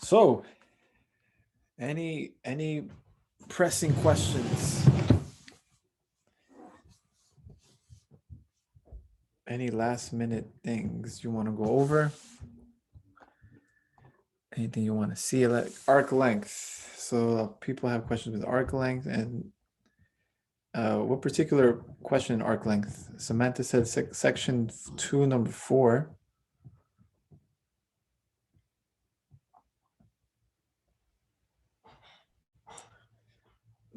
So, any pressing questions? Any last minute things you want to go over? Anything you want to see? Like arc length. So people have questions with arc length, and what particular question in arc length? Samantha said section 2, number 4.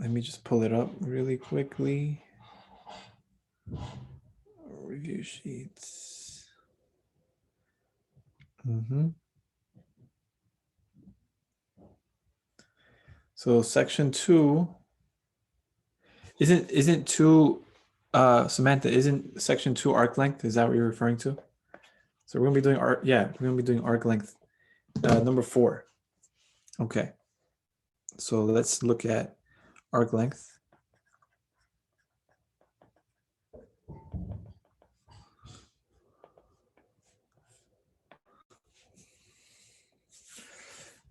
Let me just pull it up really quickly. Review sheets. So section 2 isn't 2 Samantha, isn't section 2 arc length? Is that what you're referring to? So we're gonna be doing arc, yeah, we're gonna be doing arc length number 4. Okay. So let's look at arc length.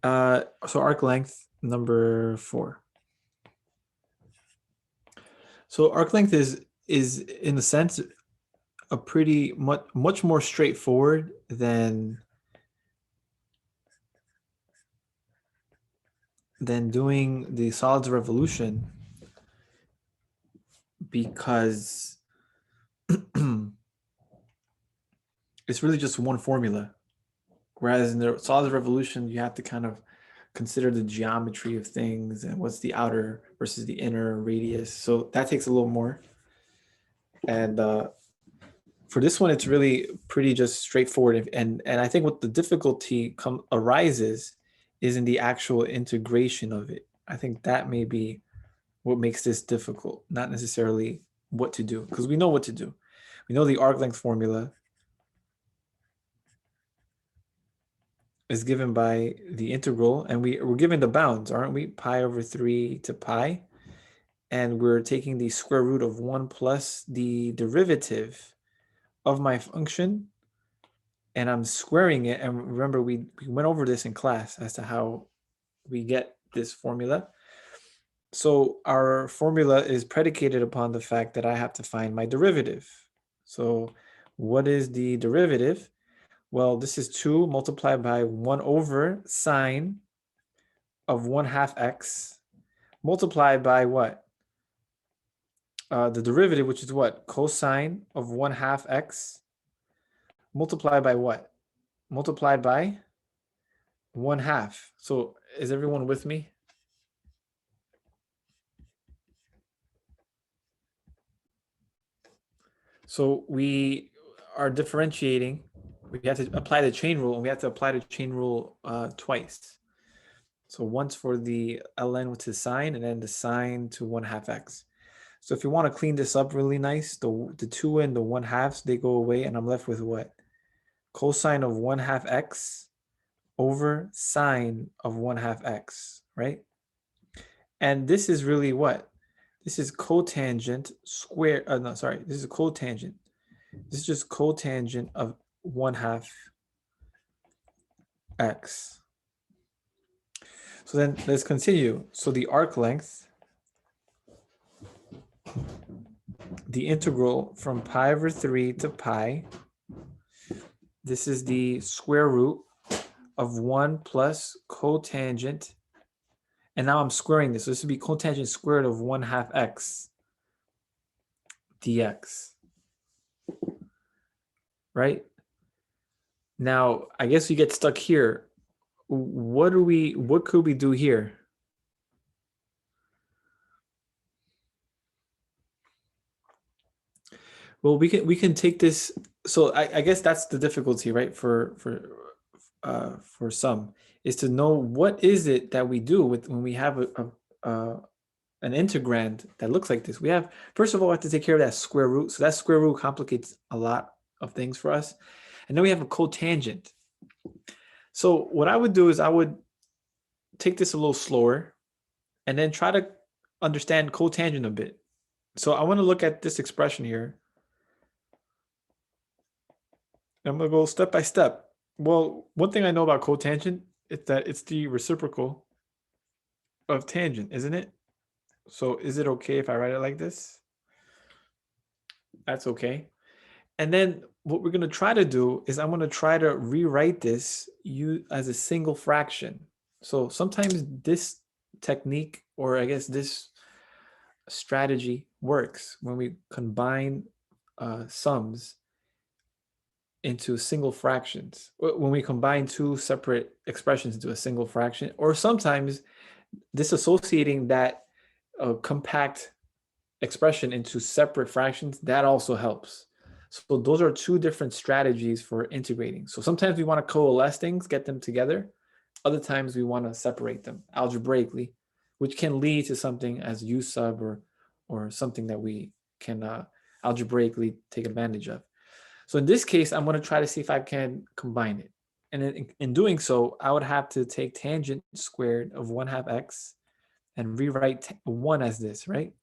So arc length number 4. So arc length is in a sense a pretty much more straightforward than doing the solids revolution, because it's really just one formula. Whereas in the solids revolution, you have to kind of consider the geometry of things and what's the outer versus the inner radius. So that takes a little more. And for this one, it's really pretty just straightforward. And I think what the difficulty arises is in the actual integration of it. I think that may be what makes this difficult, not necessarily what to do, because we know what to do. We know the arc length formula is given by the integral, and we're given the bounds, aren't we? Pi over 3 to pi. And we're taking the square root of 1 plus the derivative of my function, and I'm squaring it. And remember, we went over this in class as to how we get this formula. So our formula is predicated upon the fact that I have to find my derivative. So what is the derivative? Well, this is 2 multiplied by 1 over sine of 1/2 x multiplied by what? The derivative, which is what? Cosine of 1/2 x multiplied by what? Multiplied by 1/2. So is everyone with me? So we are differentiating. We have to apply the chain rule, and we have to apply the chain rule twice. So once for the ln, which is sine, and then the sine to 1/2 x. So if you want to clean this up really nice, the 2 and the 1/2, they go away, and I'm left with what? Cosine of 1/2 x over sine of 1/2 x, right? And this is really what? This is cotangent square, no, sorry, this is cotangent. This is just cotangent of 1/2 x. So then let's continue. So the arc length, the integral from pi over 3 to pi, this is the square root of 1 plus cotangent, and now I'm squaring this. So this would be cotangent squared of 1/2 x dx, right? Now, I guess we get stuck here. What could we do here? Well, we can take this. So I guess that's the difficulty, right? For some, is to know what is it that we do with when we have an integrand that looks like this. We have, first of all, we have to take care of that square root. So that square root complicates a lot of things for us. And then we have a cotangent. So what I would do is I would take this a little slower and then try to understand cotangent a bit. So I want to look at this expression here. I'm going to go step by step. Well, one thing I know about cotangent it's the reciprocal of tangent, isn't it? So is it okay if I write it like this? That's okay. And then what we're going to try to do is I'm going to try to rewrite this as a single fraction. So sometimes this technique, or I guess this strategy, works when we combine sums into single fractions, when we combine two separate expressions into a single fraction, or sometimes disassociating that compact expression into separate fractions, that also helps. So those are two different strategies for integrating. So sometimes we want to coalesce things, get them together. Other times we want to separate them algebraically, which can lead to something as u sub or something that we can algebraically take advantage of. So in this case, I'm going to try to see if I can combine it. And in doing so, I would have to take tangent squared of 1/2 x and rewrite 1 as this, right?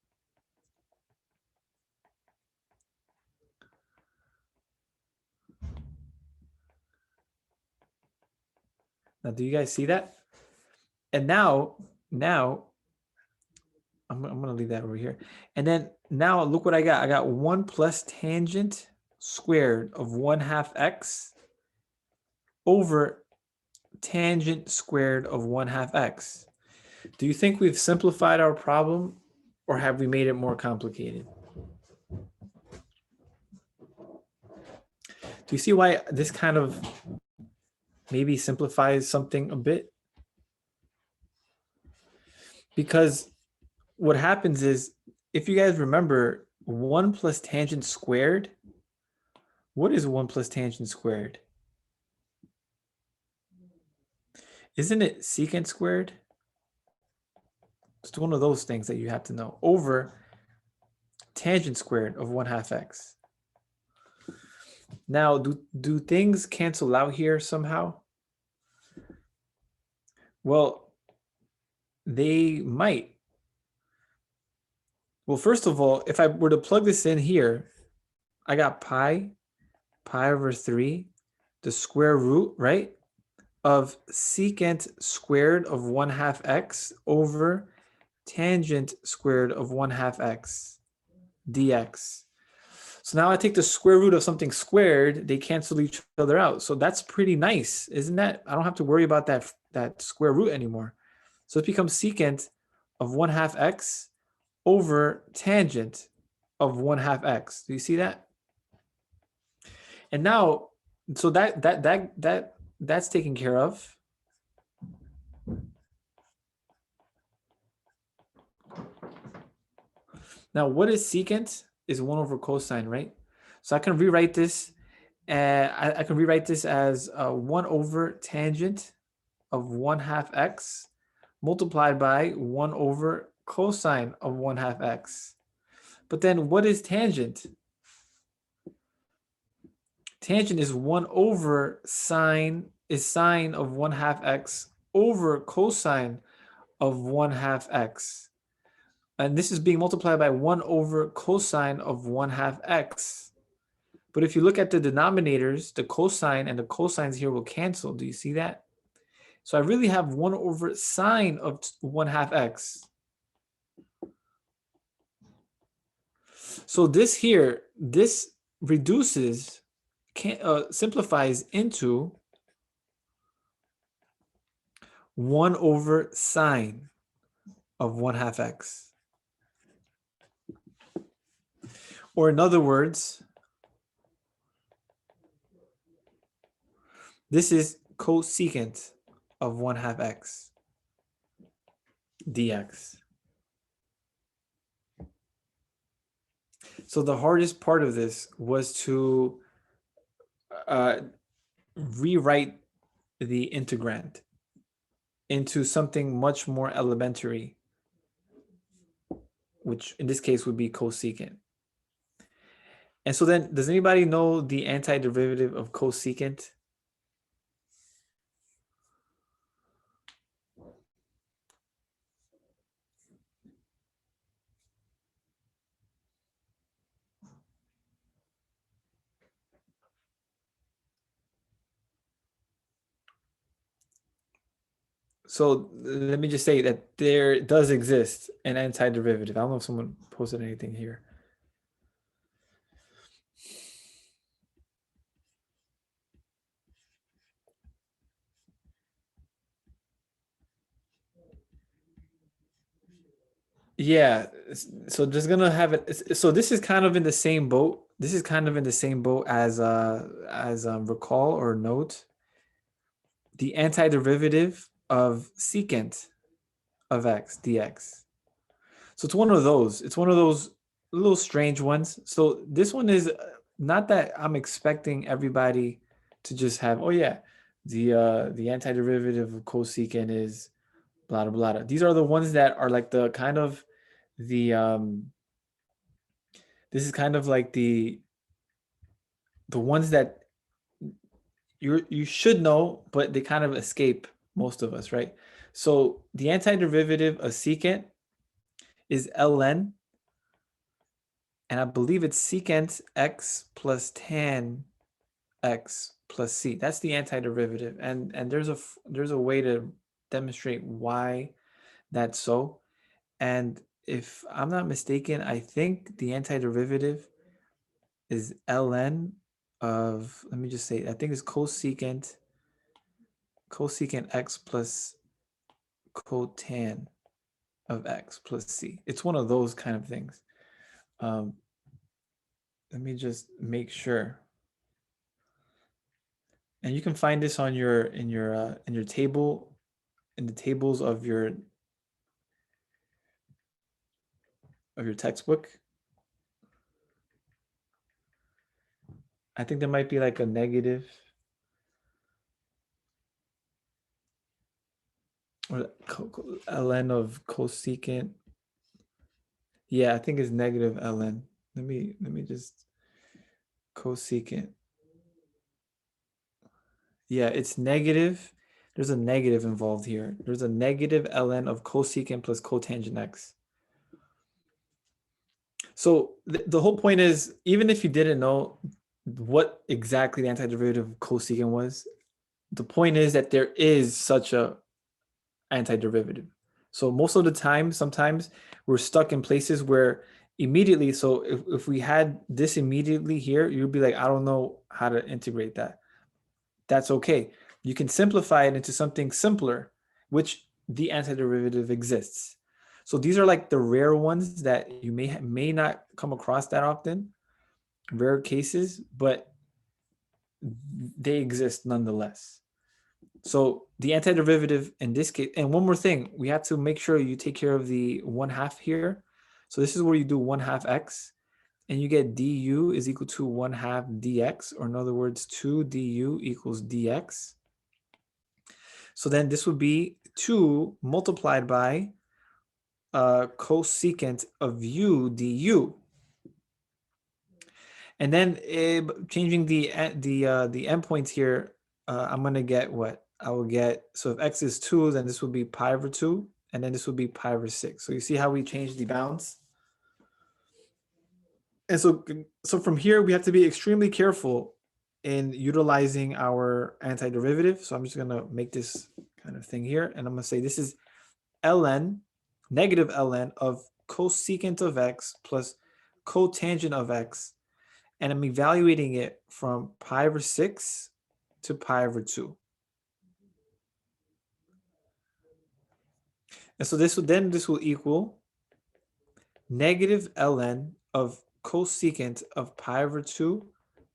Now, do you guys see that? And now I'm going to leave that over here. And then now look what I got. I got 1 plus tangent squared of 1/2 x over tangent squared of 1/2 x. Do you think we've simplified our problem, or have we made it more complicated? Do you see why this kind of maybe simplifies something a bit? Because what happens is, if you guys remember, 1 plus tangent squared, what is 1 plus tangent squared? Isn't it secant squared? It's one of those things that you have to know. Over tangent squared of 1/2 x. Now, do things cancel out here somehow? Well, they might. Well, first of all, if I were to plug this in here, I got pi over 3, the square root, right, of secant squared of 1/2 x over tangent squared of 1/2 x dx. So now I take the square root of something squared, they cancel each other out. So that's pretty nice, isn't that? I don't have to worry about that square root anymore. So it becomes secant of 1/2 x over tangent of 1/2 x. Do you see that? And now, so that's taken care of. Now, what is secant? Is 1 over cosine, right? So I can rewrite this. I can rewrite this as 1 over tangent of 1/2 x multiplied by 1 over cosine of 1/2 x. But then what is tangent? Tangent is 1 over sine of 1/2 x over cosine of 1/2 x. And this is being multiplied by 1 over cosine of 1/2 x. But if you look at the denominators, the cosine and the cosines here will cancel. Do you see that? So I really have 1 over sine of 1/2 x. So this here, this reduces, simplifies into 1 over sine of 1/2 x. Or in other words, this is cosecant of 1/2 x dx. So the hardest part of this was to rewrite the integrand into something much more elementary, which in this case would be cosecant. And so then, does anybody know the antiderivative of cosecant? So let me just say that there does exist an antiderivative. I don't know if someone posted anything here. Yeah, so just gonna have it. So this is kind of in the same boat. This is kind of in the same boat as recall or note the antiderivative of secant of x dx. So it's one of those. It's one of those little strange ones. So this one is not that I'm expecting everybody to just have, oh yeah, the antiderivative of cosecant is blah blah blah. These are the ones that are like the kind of the this is kind of like the ones that you should know, but they kind of escape most of us, right? So the antiderivative of secant is ln, and I believe it's secant x plus tan x plus c. That's the antiderivative, and there's a way to demonstrate why that's so. And if I'm not mistaken, I think the antiderivative is ln of, let me just say, I think it's cosecant x plus cotan of x plus c. It's one of those kind of things. Um, let me just make sure. And you can find this on your in your table, in the tables of your textbook. I think there might be like a negative or ln of cosecant. Yeah, I think it's negative ln. Let me just cosecant. Yeah, it's negative. There's a negative involved here. There's a negative ln of cosecant plus cotangent x. So the whole point is, even if you didn't know what exactly the antiderivative of cosecant was, the point is that there is such a antiderivative. So most of the time, sometimes we're stuck in places where immediately, so if we had this immediately here, you'd be like, I don't know how to integrate that. That's okay. You can simplify it into something simpler, which the antiderivative exists. So these are like the rare ones that you may not come across that often, rare cases, but they exist nonetheless. So the antiderivative in this case, and one more thing, we have to make sure you take care of the 1/2 here. So this is where you do 1/2 x, and you get du is equal to 1/2 dx, or in other words, 2 du equals dx. So then this would be 2 multiplied by cosecant of u du. And then changing the endpoints here, I'm gonna get what? I will get, so if x is 2, then this would be pi over 2, and then this would be pi over 6. So you see how we change the bounds? And so from here, we have to be extremely careful in utilizing our antiderivative. So I'm just gonna make this kind of thing here, and I'm gonna say this is ln, negative ln of cosecant of x plus cotangent of x, and I'm evaluating it from pi over 6 to pi over 2. And so this will equal negative ln of cosecant of pi over 2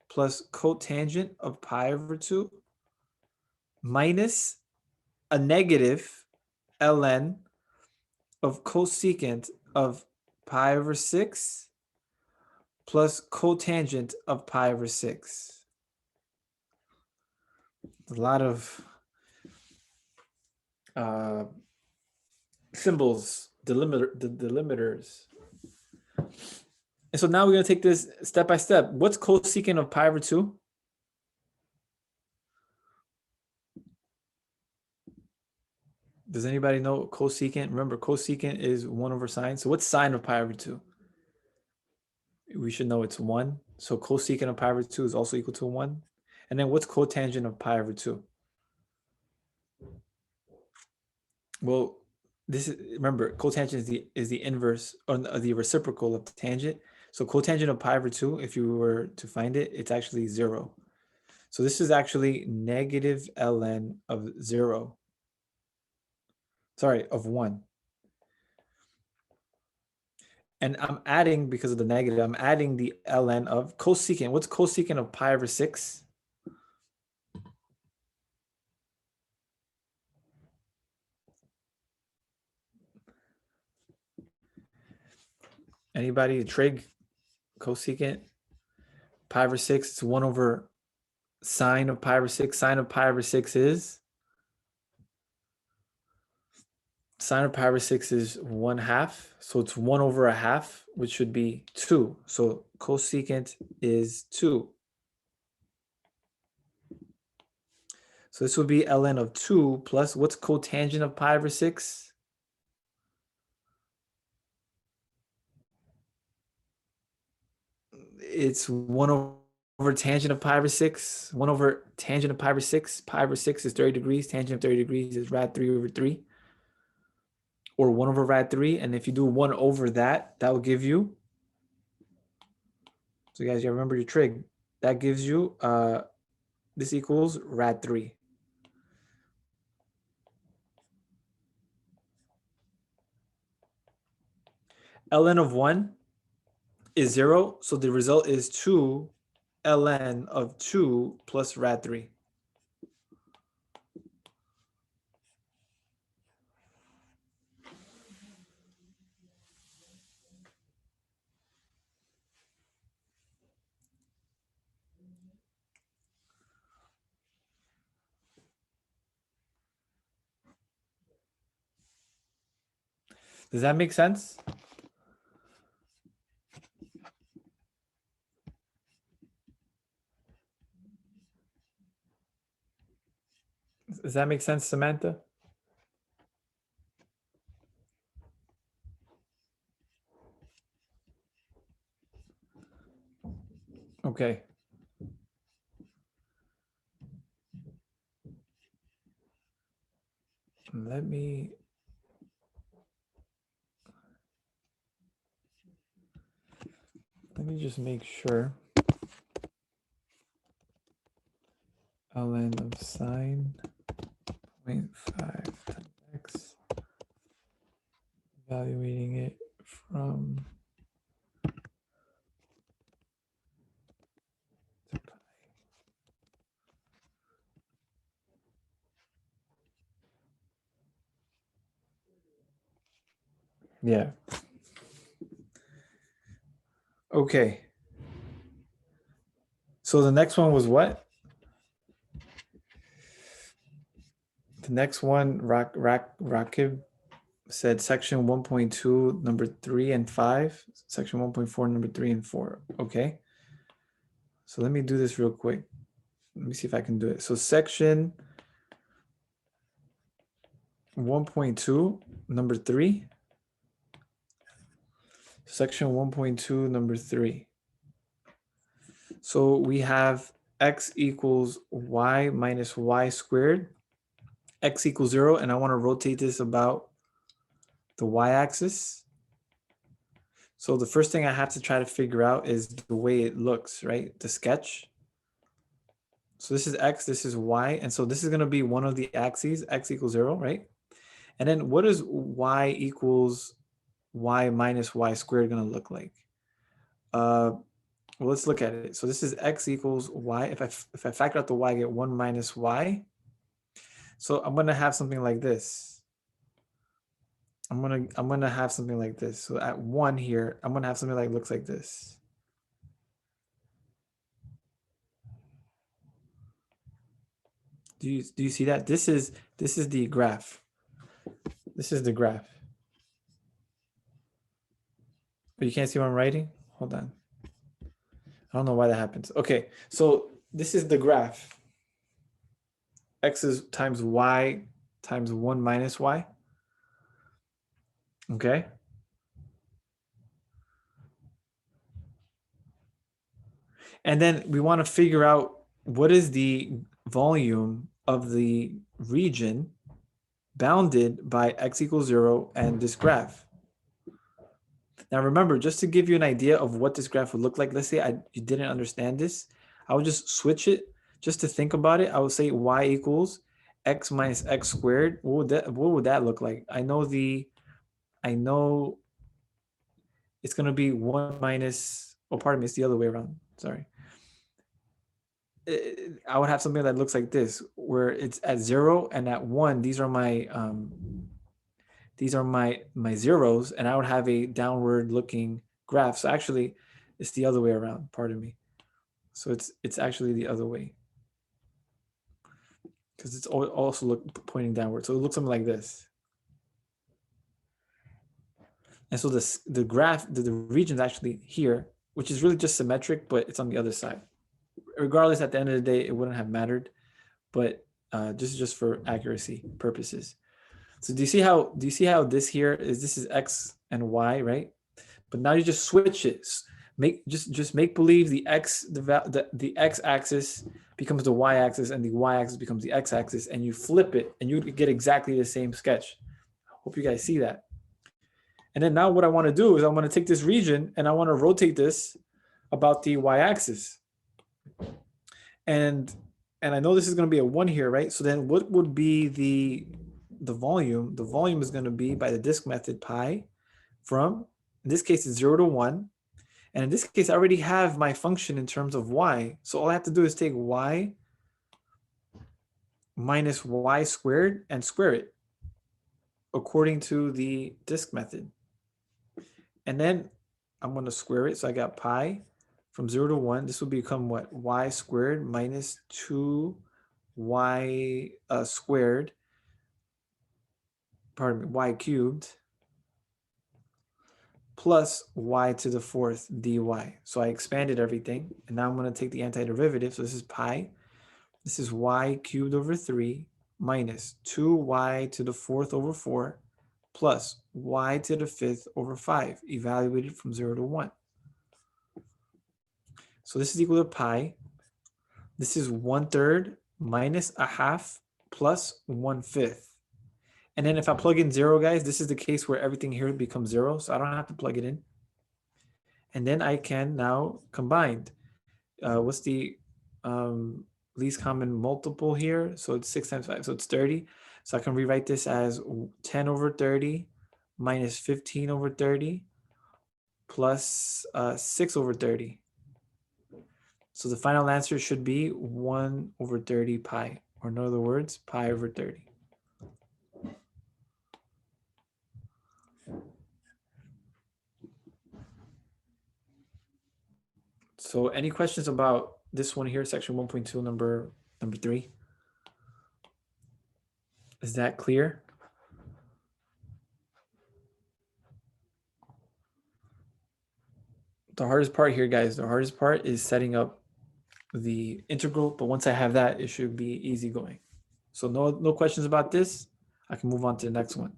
plus cotangent of pi over 2 minus a negative ln of cosecant of pi over 6 plus cotangent of pi over 6. A lot of uh, symbols, delimiters. And so now we're going to take this step by step. What's cosecant of pi over 2? Does anybody know cosecant? Remember, cosecant is 1 over sine. So what's sine of pi over 2? We should know it's 1. So cosecant of pi over 2 is also equal to 1. And then what's cotangent of pi over 2? Well, this is, remember, cotangent is the inverse or the reciprocal of the tangent. So cotangent of pi over 2, if you were to find it, it's actually 0. So this is actually negative ln of 0. Sorry, of 1. And I'm adding, because of the negative, I'm adding the ln of cosecant. What's cosecant of pi over 6? Anybody? Trig, cosecant, pi over 6, it's 1 over sine of pi over 6. Sine of pi over 6 is? Sine of pi over 6 is 1/2. So it's 1 over a half, which should be 2. So cosecant is 2. So this would be ln of 2 plus, what's cotangent of pi over 6? It's 1 over tangent of pi over 6. 1 over tangent of pi over 6. Pi over 6 is 30 degrees. Tangent of 30 degrees is rad 3 over 3. Or 1 over rad 3. And if you do 1 over that, that will give you, so guys, you remember your trig. That gives you, this equals rad 3. Ln of 1 is 0. So the result is 2 ln of 2 plus rad 3. Does that make sense? Does that make sense, Samantha? Okay. Let me just make sure. Ln of sine 0.5 times x, evaluating it from to pi. Yeah. Okay. So the next one was what? The next one, Rakib said section 1.2, number 3 and 5, section 1.4, number 3 and 4. Okay. So let me do this real quick. Let me see if I can do it. So section 1.2, number 3. Section 1.2, number 3. So we have x equals y minus y squared. X equals 0, and I want to rotate this about the y-axis. So the first thing I have to try to figure out is the way it looks, right? The sketch. So this is x, this is y, and so this is going to be one of the axes, x equals 0, right? And then what is y equals y minus y squared going to look like? Well, let's look at it. So this is x equals y. If I factor out the y, I get 1 minus y. So I'm going to have something like this. I'm gonna have something like this. So at 1 here, I'm gonna have something like looks like this. Do you see that? This is the graph. This is the graph. But you can't see what I'm writing? Hold on. I don't know why that happens. Okay, so this is the graph. X is times y times 1 minus y. Okay. And then we want to figure out what is the volume of the region bounded by x equals 0 and this graph. Now remember, just to give you an idea of what this graph would look like, let's say you didn't understand this, I would just switch it just to think about it. I would say y equals x minus x squared. What would that look like? I know it's going to be 1 minus, oh, pardon me, it's the other way around. Sorry. I would have something that looks like this, where it's at 0 and at 1, these are my zeros, and I would have a downward looking graph. So actually, it's the other way around, pardon me. So it's actually the other way, because it's also pointing downward. So it looks something like this. And so the graph, the region's actually here, which is really just symmetric, but it's on the other side. Regardless, at the end of the day, it wouldn't have mattered, but just for accuracy purposes. So do you see how this here this is x and y, right? But now you just switch it. Just make believe the x-axis becomes the y-axis and the y-axis becomes the x-axis, and you flip it and you get exactly the same sketch. Hope you guys see that. And then now what I want to do is I want to take this region and I want to rotate this about the y-axis. And I know this is going to be a 1 here, right? So then what would be the volume? The volume is going to be, by the disk method, pi from, in this case, it's 0 to 1. And in this case, I already have my function in terms of y. So all I have to do is take y minus y squared and square it according to the disk method. And then I'm going to square it. So I got pi from 0 to 1. This will become what? Y squared minus 2y squared, pardon me, y cubed, plus y to the 4th dy. So I expanded everything, and now I'm going to take the antiderivative. So this is pi. This is y cubed over 3 minus 2y to the 4th over 4 plus y to the 5th over 5, evaluated from 0 to 1. So this is equal to pi. This is 1/3 minus a half plus 1/5. And then if I plug in 0, guys, this is the case where everything here becomes 0, so I don't have to plug it in. And then I can now combine. What's the least common multiple here? So it's 6 times 5, so it's 30. So I can rewrite this as 10 over 30 minus 15 over 30 plus 6 over 30. So the final answer should be 1 over 30 pi, or in other words, pi over 30. So any questions about this one here, section 1.2, number 3? Is that clear? The hardest part here, guys, the hardest part is setting up the integral, but once I have that, it should be easy going. So no questions about this. I can move on to the next one.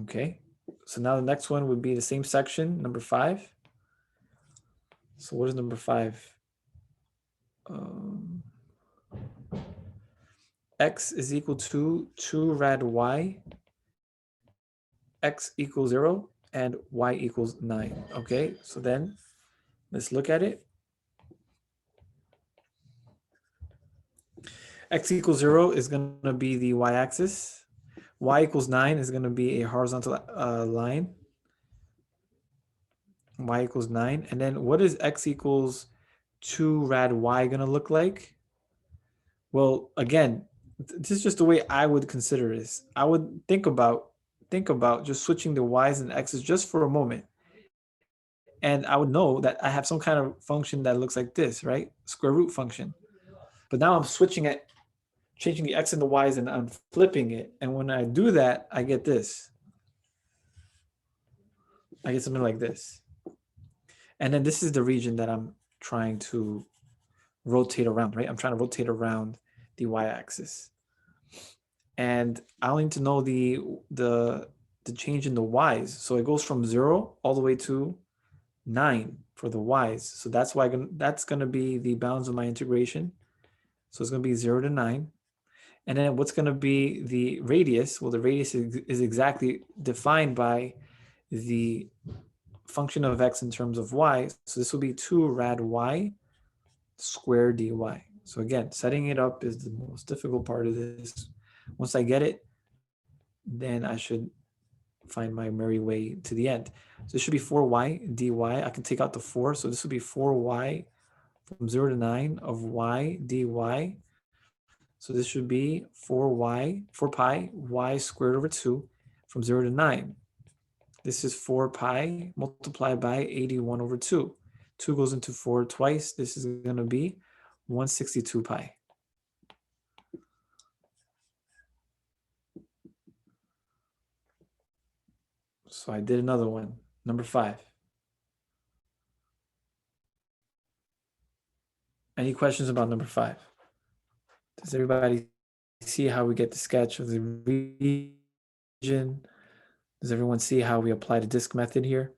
Okay, so now the next one would be the same section, number 5. So what is number 5? X is equal to 2 rad y, x equals 0, and y equals 9. Okay, so then let's look at it. X equals 0 is going to be the y-axis. Y equals 9 is going to be a horizontal line. Y equals 9. And then what is x equals 2 rad y going to look like? Well, again, this is just the way I would consider this. I would think about just switching the y's and x's just for a moment. And I would know that I have some kind of function that looks like this, right? Square root function. But now I'm switching it, changing the x and the y's, and I'm flipping it. And when I do that, I get this. I get something like this. And then this is the region that I'm trying to rotate around, right? I'm trying to rotate around the y-axis. And I only need to know the change in the y's. So it goes from 0 all the way to 9 for the y's. So that's why that's going to be the bounds of my integration. So it's going to be 0 to 9. And then what's going to be the radius? Well, the radius is exactly defined by the function of x in terms of y. So this will be 2 rad y squared dy. So again, setting it up is the most difficult part of this. Once I get it, then I should find my merry way to the end. So this should be 4y dy. I can take out the 4. So this will be 4y from 0 to 9 of y dy. So this should be 4 pi y squared over 2 from 0 to 9. This is 4 pi multiplied by 81 over 2. 2 goes into 4 twice. This is going to be 162 pi. So I did another one, number 5. Any questions about number 5? Does everybody see how we get the sketch of the region? Does everyone see how we apply the disk method here?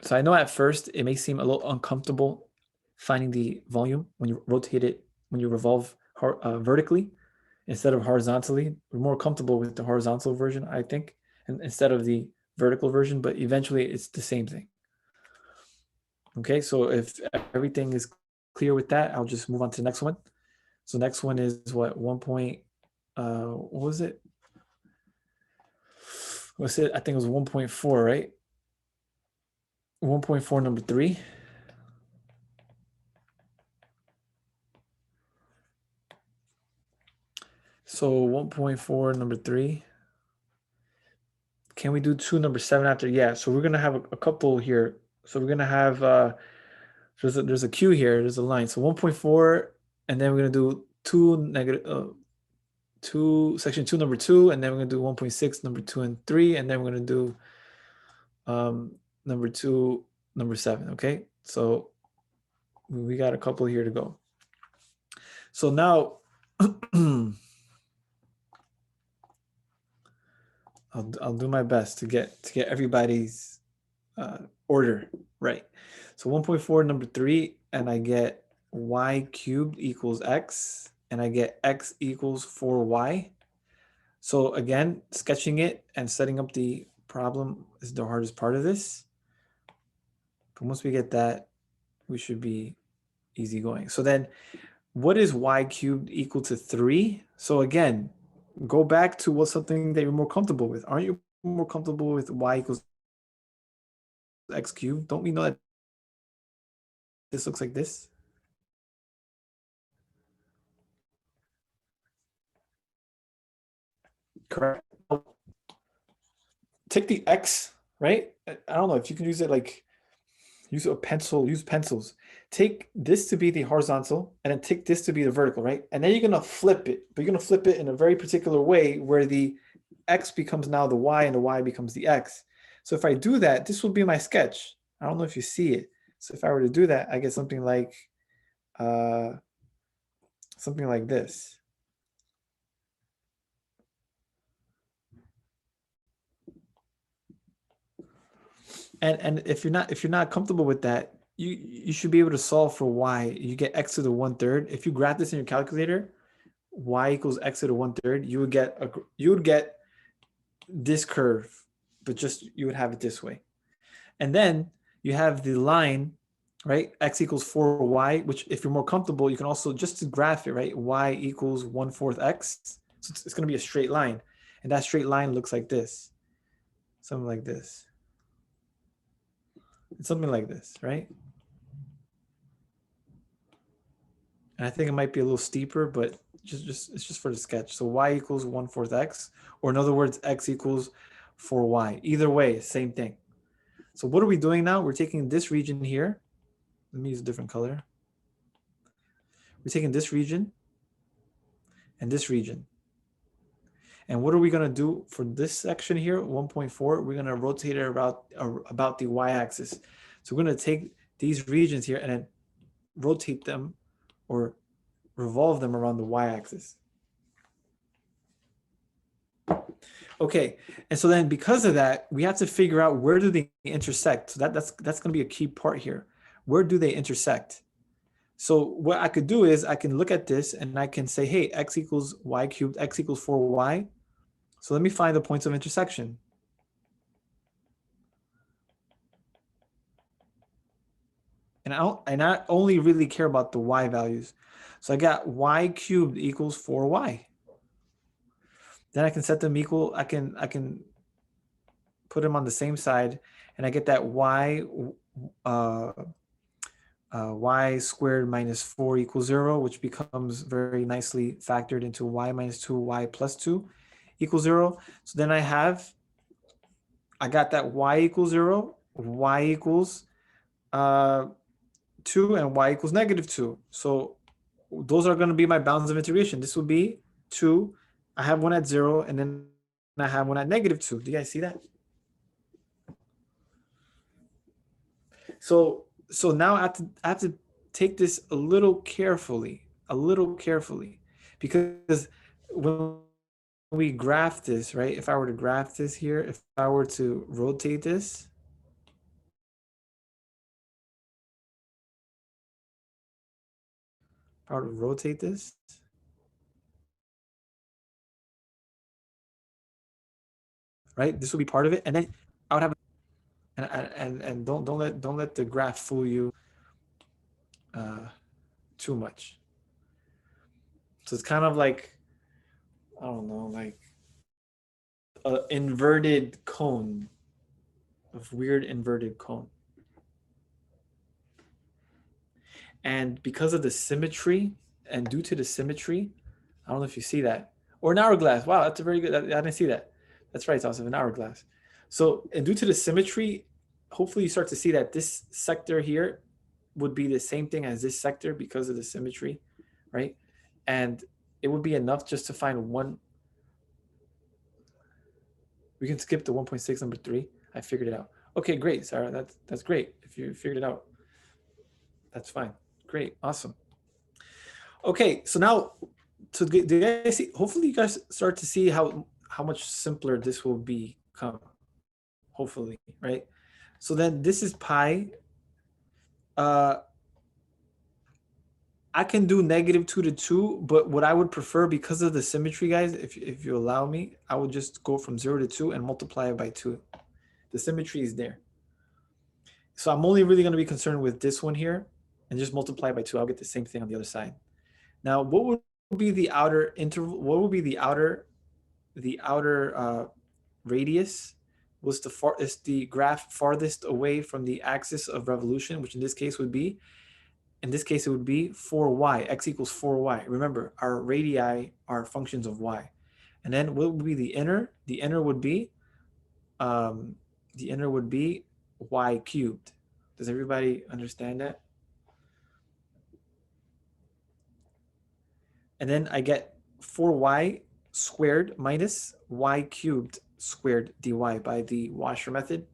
So I know at first it may seem a little uncomfortable finding the volume when you rotate it, when you revolve vertically instead of horizontally. We're more comfortable with the horizontal version, I think, and instead of the vertical version, but eventually it's the same thing. Okay, so if everything is clear with that, I'll just move on to the next one. So next one is what, what was it? What's it? I think it was 1.4, right? 1.4 number 3. So 1.4 number 3. Can we do 2 number 7 after? Yeah, so we're gonna have a couple here. So we're gonna have there's a Q here, there's a line. So 1.4, and then we're gonna do 2 section 2 number 2, and then we're gonna do 1.6 number 2 and 3, and then we're gonna do number 2 number 7. Okay, so we got a couple here to go. So now I'll do my best to get everybody's order right. So 1.4 number 3, and I get y cubed equals x, and I get x equals 4y. So again, sketching it and setting up the problem is the hardest part of this. But once we get that, we should be easy going. So then what is y cubed equal to 3? So again, go back to what's something that you're more comfortable with. Aren't you more comfortable with y equals x cubed? Don't we know that this looks like this? Correct. Take the x, right? I don't know if you can use it like, use a pencil, use pencils. Take this to be the horizontal, and then take this to be the vertical, right? And then you're gonna flip it, but you're gonna flip it in a very particular way where the x becomes now the y and the y becomes the x. So if I do that, this will be my sketch. I don't know if you see it. So if I were to do that, I get something like this. And if you're not comfortable with that, you should be able to solve for y. You get x to the 1/3. If you graph this in your calculator, y equals x to the 1/3, you would get this curve, but just you would have it this way. And then you have the line, right? X equals 4y, which if you're more comfortable, you can also just to graph it, right? Y equals 1/4 x. So it's going to be a straight line. And that straight line looks like this. Something like this. It's something like this, right? And I think it might be a little steeper, but it's just for the sketch. So y equals 1/4 x, or in other words, x equals 4y. Either way, same thing. So what are we doing now? We're taking this region here. Let me use a different color. We're taking this region and this region. And what are we going to do for this section here, 1.4? We're going to rotate it about the y-axis. So we're going to take these regions here and then rotate them or revolve them around the y-axis. Okay, and so then because of that, we have to figure out where do they intersect. So that's going to be a key part here. Where do they intersect? So what I could do is I can look at this and I can say, hey, x equals y cubed, x equals 4y. So let me find the points of intersection. And I only really care about the y values. So I got y cubed equals 4y. Then I can set them equal. I can put them on the same side, and I get that uh, y squared minus 4 equals 0, which becomes very nicely factored into y minus 2, y plus 2 equals 0. So then I got that y equals 0, y equals uh, 2, and y equals negative 2. So those are going to be my bounds of integration. This would be 2. I have one at 0, and then I have one at negative 2. Do you guys see that? So now I have to take this a little carefully, because when we graph this, right? If I were to graph this here, if I were to rotate this, right? This would be part of it, and then I would have, and don't let the graph fool you too much. So it's kind of like, I don't know, like an inverted cone, of weird inverted cone. And because of the symmetry, and due to the symmetry, I don't know if you see that, or an hourglass. Wow, that's a very good. I didn't see that. That's right, it's also an hourglass. So, and due to the symmetry, hopefully you start to see that this sector here would be the same thing as this sector because of the symmetry, right? And it would be enough just to find one. We can skip the 1.6 number 3. I figured it out. Okay, great, Sarah. That's great. If you figured it out, that's fine. Great, awesome. Okay, so now, so do you guys see? Hopefully, you guys start to see how much simpler this will become. Hopefully, right? So then this is pi. Uh, I can do negative 2 to 2, but what I would prefer, because of the symmetry, guys, if you allow me, I would just go from 0 to 2 and multiply it by 2. The symmetry is there. So I'm only really going to be concerned with this one here, and just multiply by 2. I'll get the same thing on the other side. Now, what would be the outer interval? What would be the outer radius? Is the graph farthest away from the axis of revolution, which in this case would be, it would be 4y. X equals 4y. Remember, our radii are functions of y. And then what would be the inner? The inner would be y cubed. Does everybody understand that? And then I get 4y squared minus y cubed squared dy by the washer method.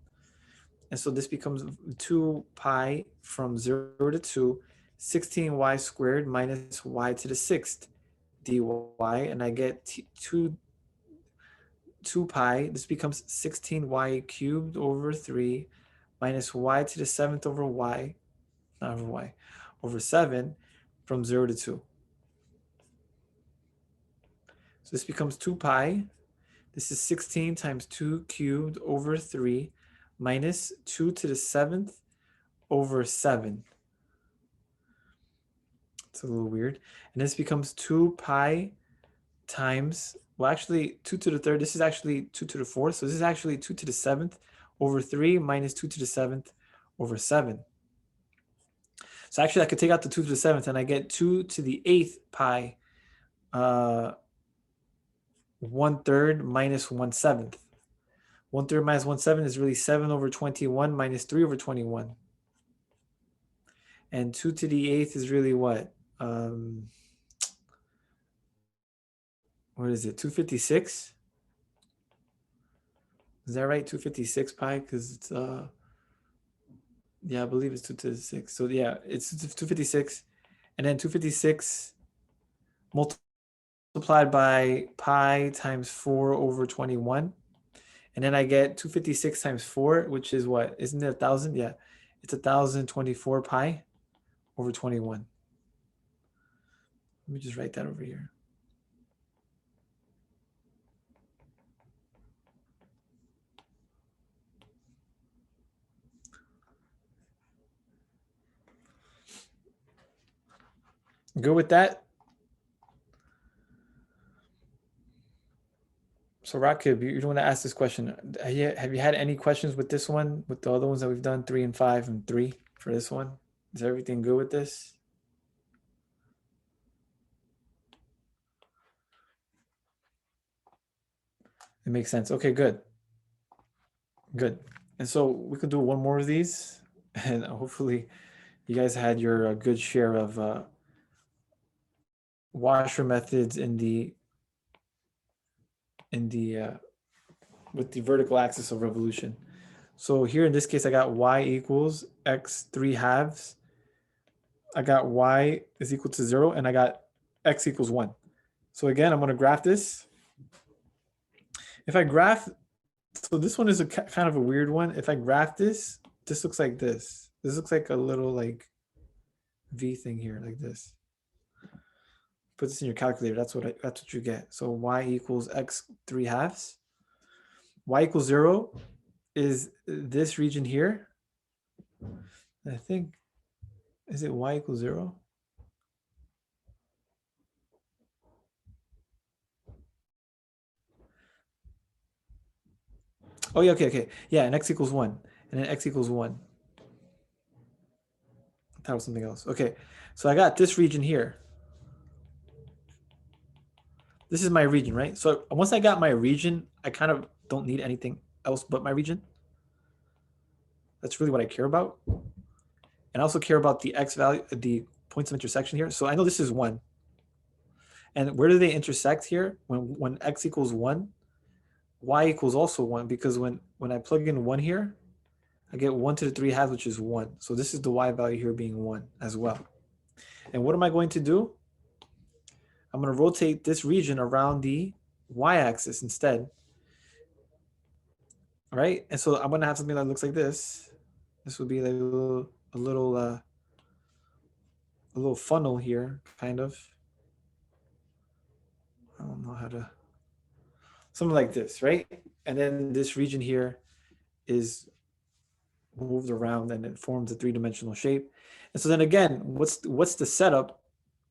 And so this becomes 2 pi from 0 to 2, 16y squared minus y to the 6th dy. And I get 2 pi. This becomes 16y cubed over 3 minus y to the 7th over y, not over y, over 7 from 0 to 2. So this becomes 2 pi. This is 16 times 2 cubed over 3 minus 2 to the 7th over 7. It's a little weird. And this becomes 2 pi times, well, actually 2 to the 3rd. This is actually 2 to the 4th. So this is actually 2 to the 7th over 3 minus 2 to the 7th over 7. So actually I could take out the 2 to the 7th and I get 2 to the 8th pi 1/3 minus 1/7. 1/3 minus 1/7 is really 7 over 21 minus 3 over 21. And 2 to the 8th is really what? What is it? 256? Is that right? 256 pi? Because it's yeah, I believe it's 2 to the 6. So yeah, it's 256. And then 256 multiplied by pi times 4 over 21. And then I get 256 times 4, which is what? Isn't it 1,000? Yeah, it's 1,024 pi over 21. Let me just write that over here. Good with that? So Rakib, you don't want to ask this question. Have you had any questions with this one, with the other ones that we've done, 3 and 5 and 3 for this one? Is everything good with this? It makes sense. Okay, good. Good. And so we could do one more of these, and hopefully you guys had your good share of washer methods in the with the vertical axis of revolution. So here in this case, I got y equals x 3/2. I got y is equal to 0, and I got x equals 1. So again, I'm going to graph this. If I graph, so this one is a kind of a weird one. If I graph this, this looks like this. This looks like a little like V thing here, like this. Put this in your calculator. That's what you get. So y equals x 3/2. Y equals 0 is this region here. I think, is it y equals 0? Oh yeah, okay. Yeah, and x equals 1. And then x equals 1. That was something else. Okay, so I got this region here. This is my region, right? So once I got my region, I kind of don't need anything else but my region. That's really what I care about. And I also care about the x value, the points of intersection here. So I know this is 1. And where do they intersect here? When x equals 1, y equals also 1, because when I plug in 1 here, I get 1 to the 3/2, which is 1. So this is the y value here being 1 as well. And what am I going to do? I'm going to rotate this region around the y-axis instead. Right? And so I'm going to have something that looks like this. This would be like a little funnel here, kind of. I don't know how to, something like this, right? And then this region here is moved around and it forms a three-dimensional shape. And so then again, what's the setup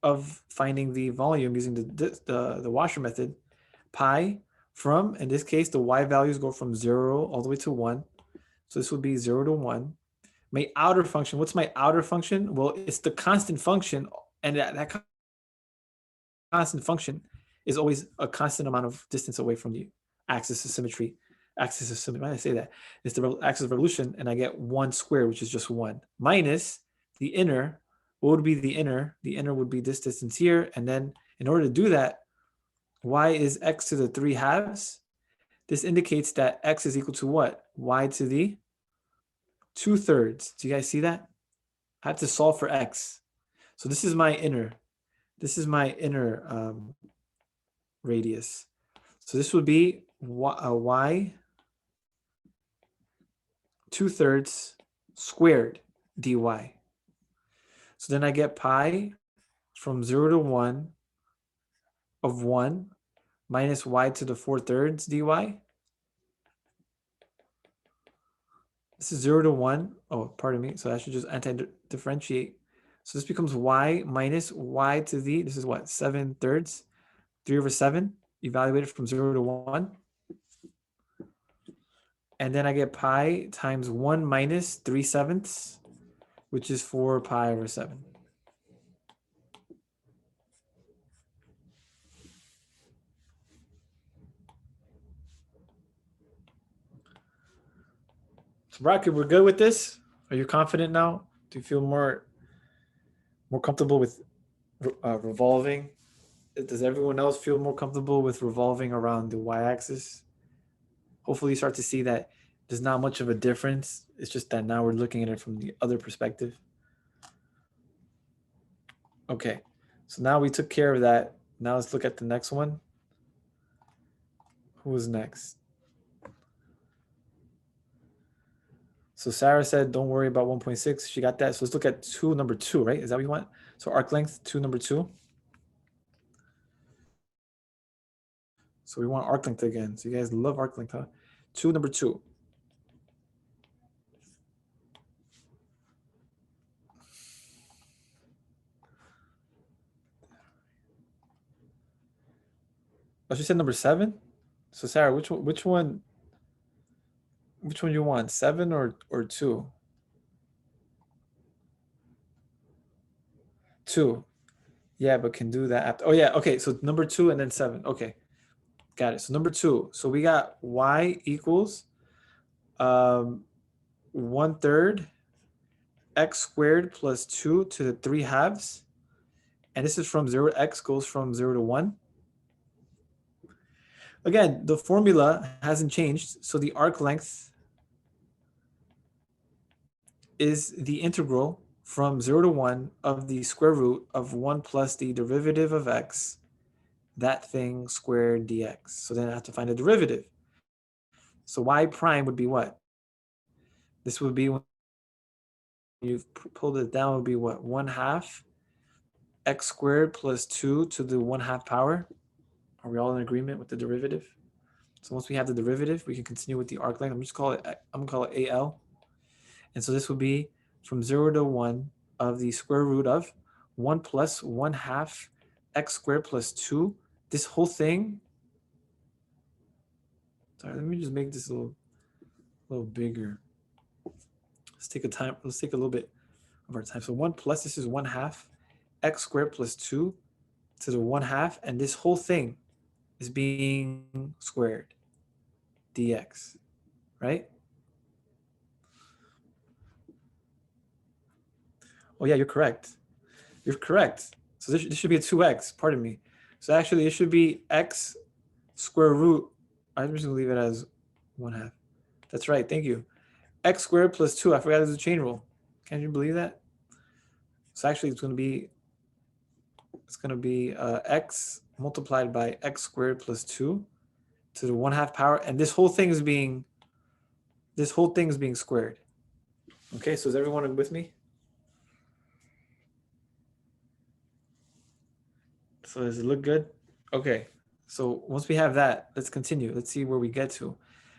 of finding the volume using the washer method? Pi from, in this case, the y values go from 0 all the way to 1. So this would be 0 to 1. My outer function, what's my outer function? Well, it's the constant function, and that constant function is always a constant amount of distance away from the axis of symmetry. Axis of symmetry, why did I say that? It's the axis of revolution, and I get 1 squared, which is just 1, minus the inner. What would be the inner? The inner would be this distance here, and then in order to do that, y is x to the 3/2. This indicates that x is equal to what? Y to the 2/3. Do you guys see that? I have to solve for x. So this is my inner. This is my inner radius. So this would be y 2/3 squared dy. So then I get pi from 0 to 1 of 1 minus y to the 4/3 dy. This is 0 to 1. Oh, pardon me. So I should just anti-differentiate. So this becomes y minus y to the, this is what, 7/3? 3/7, evaluated from 0 to 1. And then I get pi times 1 minus 3/7, which is 4 pi over 7. So Rocket, we're good with this? Are you confident now? Do you feel more comfortable with revolving? Does everyone else feel more comfortable with revolving around the y-axis? Hopefully you start to see that there's not much of a difference. It's just that now we're looking at it from the other perspective. Okay, so now we took care of that. Now let's look at the next one. Who is next? So Sarah said, don't worry about 1.6. She got that. So let's look at number 2, right? Is that what you want? So arc length 2, number 2. So we want arc length again. So you guys love arc length, huh? Number two. Oh, she said number 7. So Sarah, which one you want? 7 or 2? 2. Yeah, but can do that after. Oh yeah, okay. So number 2 and then 7. Okay, got it. So number 2. So we got y equals 1/3 x squared plus 2 to the 3 halves, and this is from 0 to x goes from 0 to 1. Again, the formula hasn't changed, so the arc length is the integral from 0 to 1 of the square root of 1 plus the derivative of x, that thing squared dx. So then I have to find a derivative. So y prime would be what? This would be, when you've pulled it down, would be what? 1/2 x squared plus 2 to the 1/2 power. Are we all in agreement with the derivative? So once we have the derivative, we can continue with the arc length. I'm gonna call it AL. And so this would be from 0 to 1 of the square root of 1 plus 1/2 x squared plus 2. This whole thing, sorry, let me just make this a little bigger. Let's take a little bit of our time. So 1 plus, this is 1/2 x squared plus 2 to the 1/2, and this whole thing is being squared dx, right? Oh yeah, you're correct. You're correct. So this should be a 2x, pardon me. So actually it should be x square root. I'm just gonna leave it as 1/2. That's right, thank you. X squared plus 2, I forgot to do the chain rule. Can you believe that? So actually it's gonna be x multiplied by x squared plus 2 to the 1/2 power, and this whole thing is being squared. Okay, so is everyone with me? So does it look good? Okay, so once we have that, let's continue. Let's see where we get to.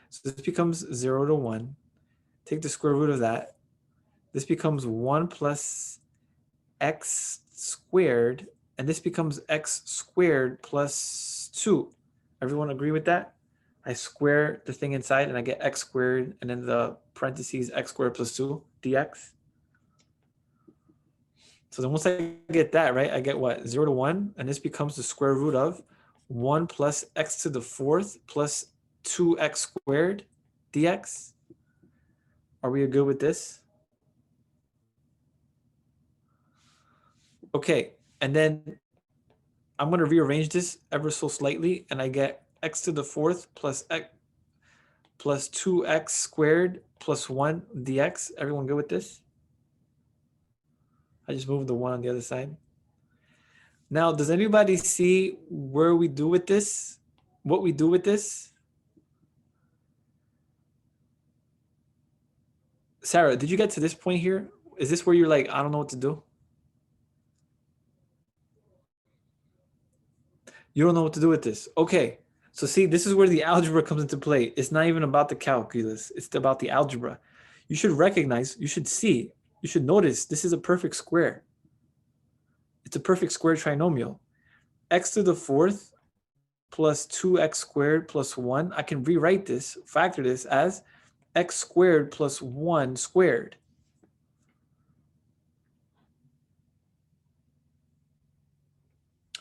So this becomes 0 to 1. Take the square root of that. This becomes 1 plus x squared, and this becomes x squared plus 2. Everyone agree with that? I square the thing inside and I get x squared, and then the parentheses x squared plus 2 dx. So then once I get that, right, I get what? 0 to 1, and this becomes the square root of 1 plus x to the 4th plus 2x squared dx. Are we good with this? Okay, and then I'm going to rearrange this ever so slightly, and I get x to the 4th plus x plus 2x squared plus 1 dx. Everyone good with this? I just moved the 1 on the other side. Now, does anybody see where we do with this? What we do with this? Sarah, did you get to this point here? Is this where you're like, I don't know what to do? You don't know what to do with this. Okay. So see, this is where the algebra comes into play. It's not even about the calculus. It's about the algebra. You should recognize, you should see, you should notice this is a perfect square. It's a perfect square trinomial. X to the 4th plus 2x squared plus 1. I can rewrite this, factor this as x squared plus 1 squared.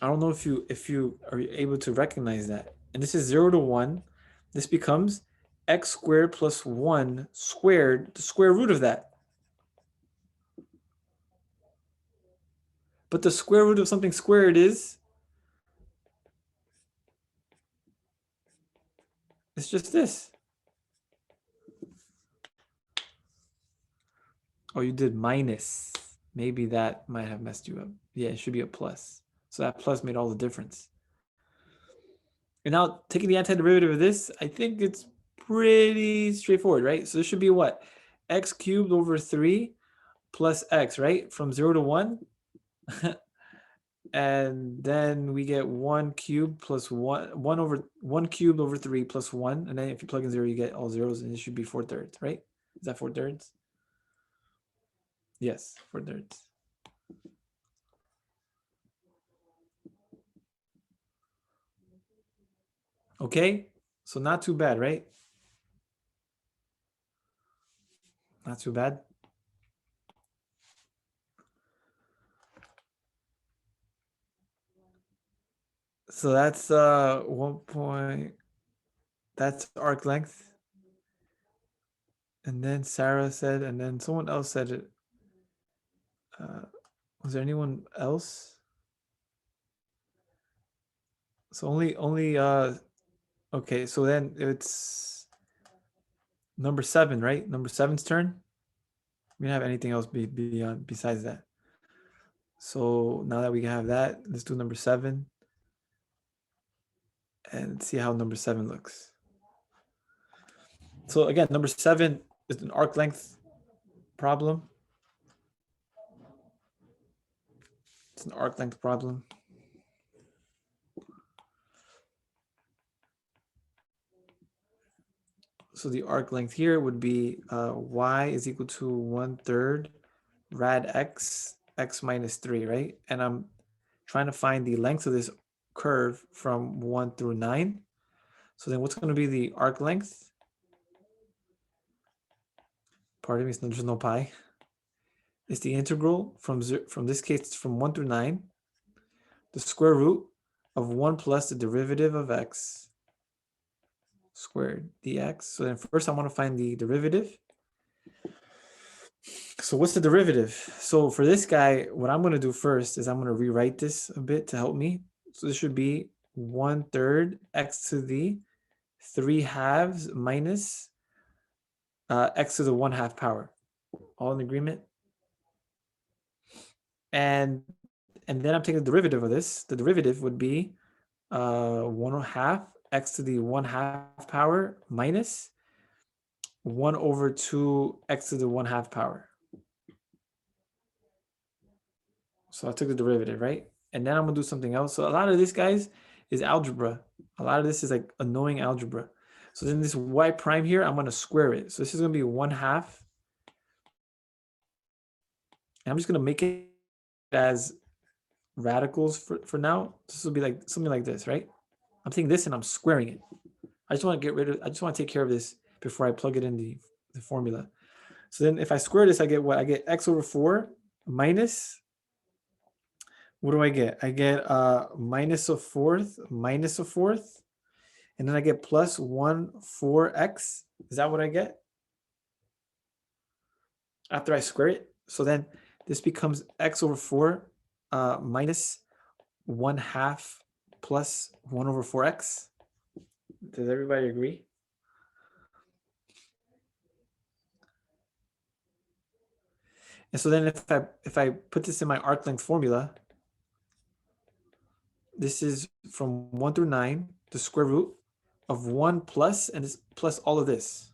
I don't know if you are able to recognize that. And this is 0 to 1. This becomes x squared plus 1 squared, the square root of that. But the square root of something squared is, it's just this. Oh, you did minus. Maybe that might have messed you up. Yeah, it should be a plus. So that plus made all the difference. And now taking the antiderivative of this, I think it's pretty straightforward, right? So this should be what? X cubed over 3 plus x, right? From 0 to 1. And then we get 1 cubed plus 1 cubed over 3 plus 1. And then if you plug in 0, you get all zeros, and it should be 4/3, right? Is that 4/3? Yes, 4/3. Okay, so not too bad, right? Not too bad. So that's 1 point, that's arc length. And then Sarah said, and then someone else said it. Was there anyone else? So only okay, so then it's number 7, right? Number 7's turn. We don't have anything else beyond besides that. So now that we have that, let's do number 7 and see how number 7 looks. So again, number 7 is an arc length problem. It's an arc length problem. So the arc length here would be y is equal to 1/3 rad x minus 3, right? And I'm trying to find the length of this curve from 1 through 9. So then what's going to be the arc length? Pardon me, there's no pi. It's the integral from this case from 1 through 9, the square root of 1 plus the derivative of x squared dx. So then first I want to find the derivative. So what's the derivative? So for this guy, what I'm going to do first is I'm going to rewrite this a bit to help me. So this should be 1/3 x to the 3/2 minus x to the 1/2 power. All in agreement? And then I'm taking the derivative of this. The derivative would be 1/2 x to the 1/2 power minus 1/2 x to the 1/2 power. So I took the derivative, right? And then I'm gonna do something else. So a lot of this, guys, is algebra. A lot of this is like annoying algebra. So then this y prime here, I'm gonna square it. So this is gonna be 1/2. And I'm just gonna make it as radicals for now. This will be like something like this, right? I'm taking this and I'm squaring it. I just want to take care of this before I plug it in the formula. So then if I square this, I get what? I get x over 4 minus, what do I get? I get minus a fourth, and then I get plus 1/4x. Is that what I get? After I square it. So then this becomes x over 4 minus 1/2 plus 1/4x. Does everybody agree? And so then if I put this in my arc length formula, this is from 1 through 9, the square root of 1 plus, and this plus all of this.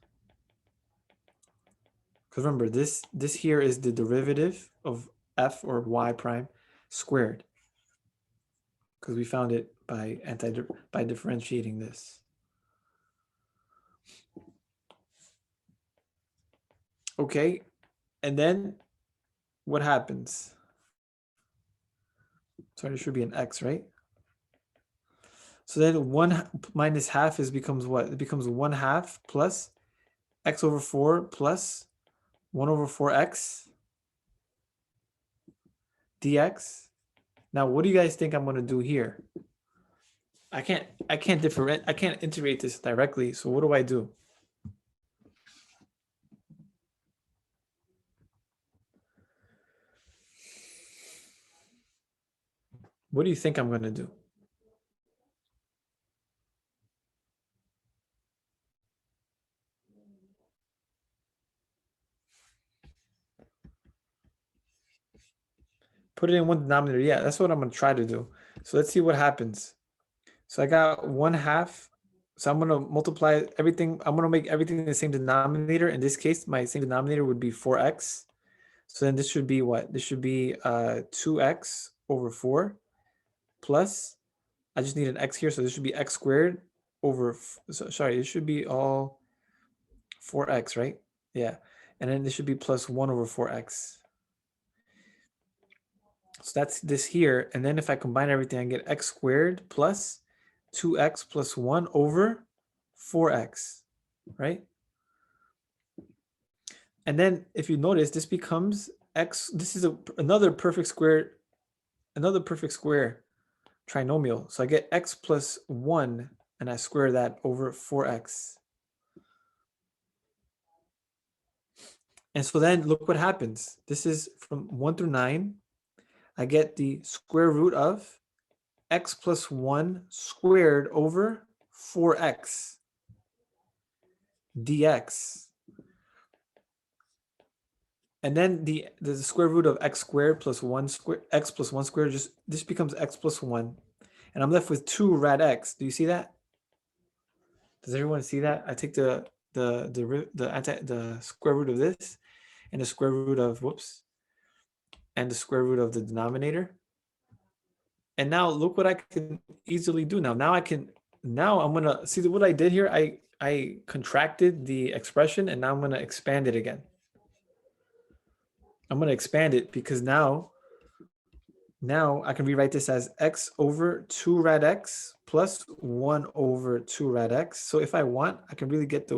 Because remember, this here is the derivative of f or y prime squared. Because we found it by differentiating this. Okay, and then what happens? Sorry, there should be an x, right? So then 1 minus half becomes what? It becomes 1/2 plus x over 4 plus 1/4x dx. Now, what do you guys think I'm going to do here? I can't integrate this directly. So what do I do? What do you think I'm going to do? Put it in one denominator. Yeah, that's what I'm going to try to do. So let's see what happens. So I got 1/2. So I'm going to multiply everything. I'm going to make everything the same denominator. In this case, my same denominator would be 4x. So then this should be what? This should be 2x over 4. plus, I just need an x here, so this should be x squared over, sorry, it should be all 4x, right? Yeah, and then this should be plus 1 over 4x. So that's this here, and then if I combine everything, I get x squared plus 2x plus 1 over 4x, right? And then if you notice, this becomes x, this is another perfect square trinomial. So I get x plus 1, and I square that over 4x. And so then look what happens. This is from 1 through 9. I get the square root of x plus 1 squared over 4x dx. And then the square root of x squared plus 1 squared, x plus 1 squared, just this becomes x plus 1. And I'm left with 2 rad x. Do you see that? Does everyone see that? I take the square root of this and the square root of, and the square root of the denominator. And now look what I can easily do now. Now I'm gonna see what I did here. I contracted the expression, and now I'm gonna expand it again. I'm gonna expand it because now I can rewrite this as x over 2 rad x plus 1 over 2 rad x. So if I want, I can really get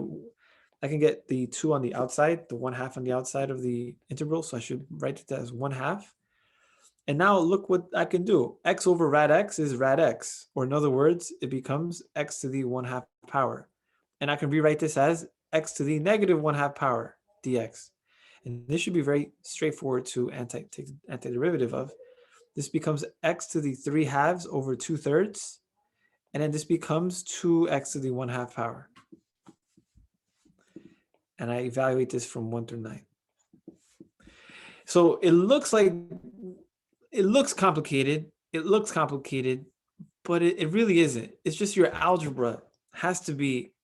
I can get the 2 on the outside, the 1/2 on the outside of the integral. So I should write it as 1/2. And now look what I can do. X over rad x is rad x, or in other words, it becomes x to the 1/2 power. And I can rewrite this as x to the negative 1/2 power dx. And this should be very straightforward to take antiderivative of. This becomes x to the 3/2 over 2/3. And then this becomes 2x to the 1/2 power. And I evaluate this from 1 through 9. So it looks complicated. It looks complicated, but it really isn't. It's just your algebra has to be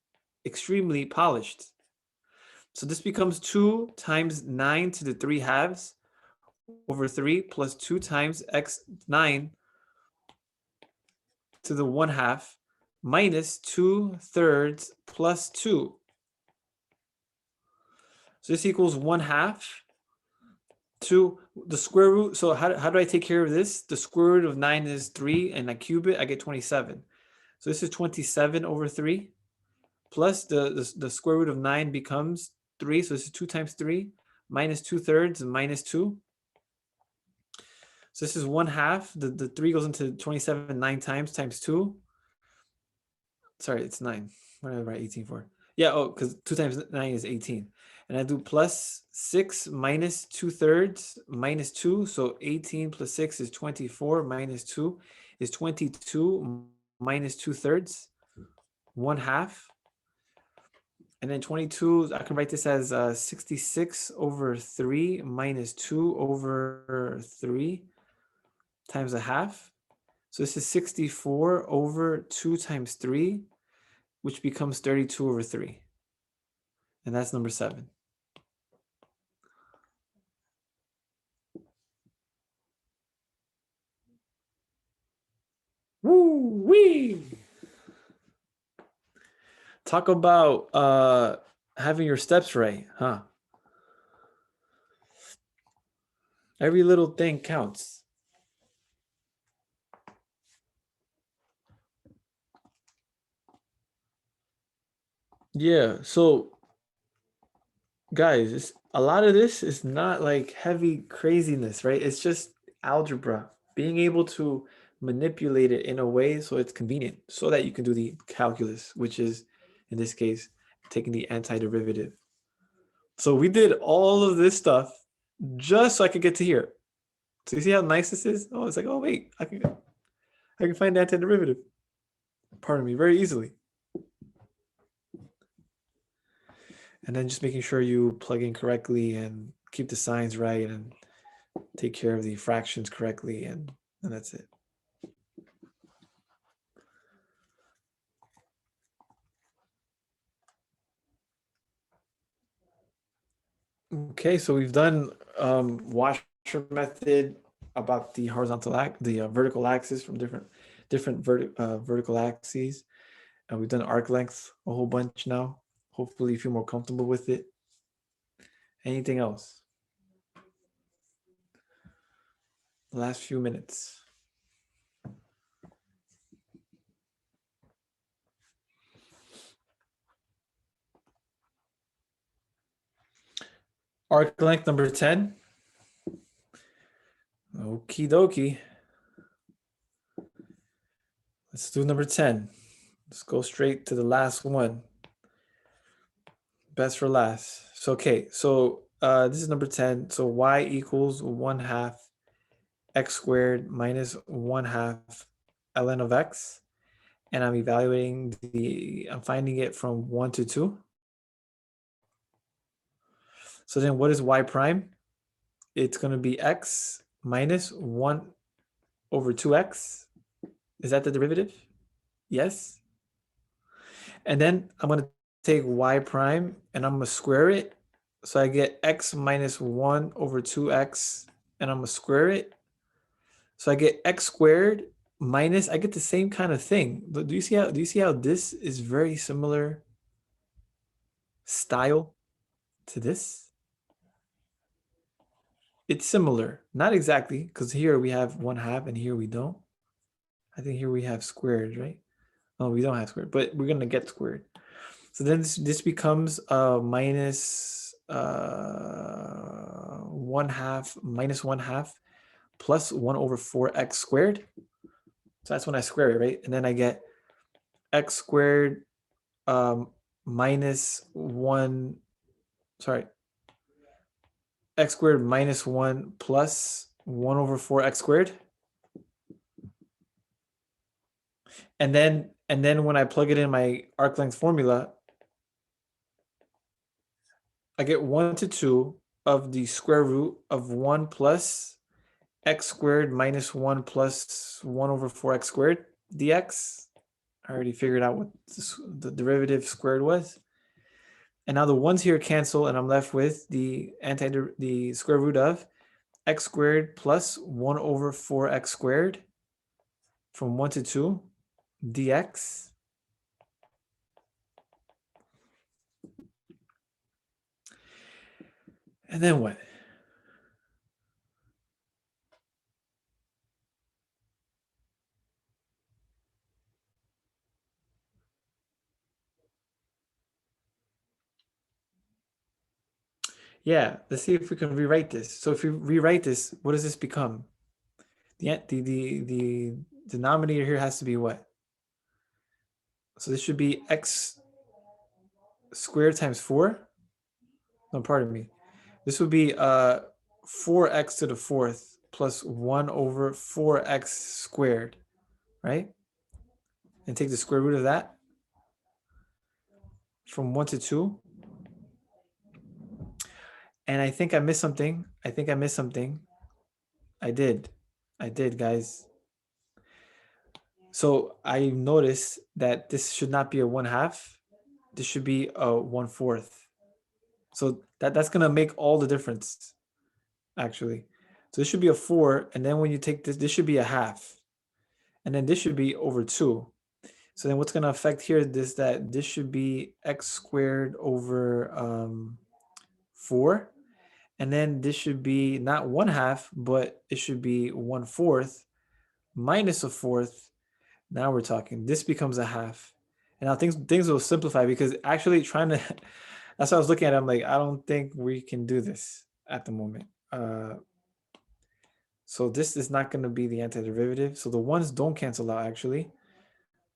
extremely polished. So this becomes 2 times 9 to the 3/2 over 3 plus 2 times x 9 to the 1/2 minus 2/3 plus 2. So this equals 1/2 to the square root. So how do I take care of this? The square root of 9 is 3, and I cube it, I get 27. So this is 27 over 3 plus the square root of 9 becomes 3. So this is 2 times 3 minus 2/3 and minus 2. So this is 1/2. The 3 goes into 27 9 times 2. Sorry, it's 9. What did I write 18 for? Yeah, because 2 times 9 is 18. And I do plus 6 minus 2/3 minus 2. So 18 plus 6 is 24 minus 2 is 22 minus 2/3, 1/2. And then 22, I can write this as 66 over 3 minus 2 over 3 times 1/2. So this is 64 over 2 times 3, which becomes 32 over 3. And that's number 7. Woo-wee! Talk about having your steps right, huh? Every little thing counts. Yeah, so guys, a lot of this is not like heavy craziness, right? It's just algebra, being able to manipulate it in a way so it's convenient, so that you can do the calculus, which is, in this case, taking the antiderivative. So we did all of this stuff just so I could get to here. So you see how nice this is? Oh, it's like, oh wait, I can find the antiderivative. Pardon me, very easily. And then just making sure you plug in correctly and keep the signs right and take care of the fractions correctly, and that's it. Okay, so we've done washer method, about the vertical axis from different vertical axes. And we've done arc length a whole bunch now. Hopefully you feel more comfortable with it. Anything else? The last few minutes. Arc length number 10. Okie dokie. Let's do number 10. Let's go straight to the last one. Best for last. So, okay. So this is number 10. So y equals 1/2 x squared minus 1/2 ln of x. And I'm I'm finding it from 1 to 2. So then what is y prime? It's going to be x minus 1 over 2x. Is that the derivative? Yes. And then I'm going to take y prime and I'm going to square it. So I get x minus 1 over 2x and I'm going to square it. So I get x squared minus, I get the same kind of thing. But do you see how this is very similar style to this? It's similar, not exactly, because here we have 1/2 and here we don't. I think here we have squared, right? Oh, we don't have squared, but we're gonna get squared. So then this becomes minus 1/2 minus 1/2 plus 1 over 4x squared. So that's when I square it, right? And then I get x squared minus 1, sorry, x squared minus 1 plus 1 over 4x squared. And then when I plug it in my arc length formula, I get 1 to 2 of the square root of 1 plus x squared minus 1 plus 1 over 4x squared dx. I already figured out what the derivative squared was. And now the ones here cancel, and I'm left with the square root of x squared plus 1 over 4x squared from 1 to 2 dx. And then what? Yeah, let's see if we can rewrite this. So if we rewrite this, what does this become? The denominator here has to be what? So this should be x squared times 4. No, pardon me. This would be 4x to the 4th plus 1 over 4x squared, right? And take the square root of that from 1 to 2. And I think I missed something. I did, guys. So I noticed that this should not be a 1/2. This should be a 1/4. So that's gonna make all the difference, actually. So this should be a 4, and then when you take this should be a 1/2, and then this should be over 2. So then what's gonna affect here is that this should be x squared over 4, and then this should be not 1/2, but it should be 1/4 minus a 4th. Now we're talking. This becomes a 1/2, and now things will simplify because actually trying to. That's what I was looking at. I'm like, I don't think we can do this at the moment. So this is not going to be the antiderivative. So the ones don't cancel out actually.